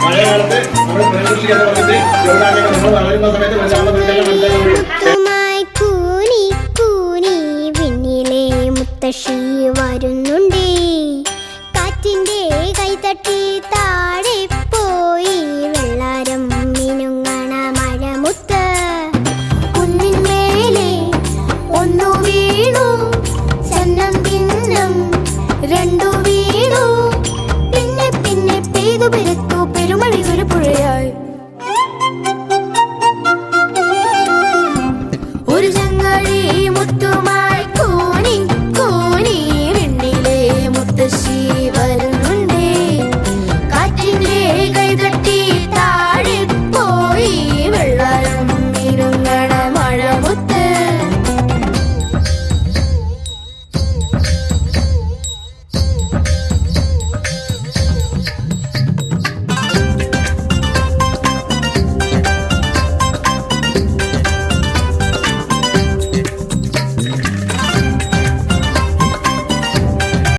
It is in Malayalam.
മഴക്കാലത്ത് നമ്മൾ കൃഷി എന്ന് പറഞ്ഞിട്ട് ചെറുധാന്യങ്ങൾ നമ്മൾ വളരുന്ന സമയത്ത് മുത്തശ്ശി വരുന്നുണ്ടേ, കാറ്റിന്റെ കൈതട്ടി താഴെ പോയി വെള്ളാരം മിനുങ്ങണ മഴമുത്ത്. കുന്നിന്മേലെ ഒന്നു വീണു, ചന്നം ഭിന്നം രണ്ടു വീണു, പിന്നെ പിന്നെ പെയ്തു പെരുത്തു പെരുമഴ ഒരു പുഴയായി.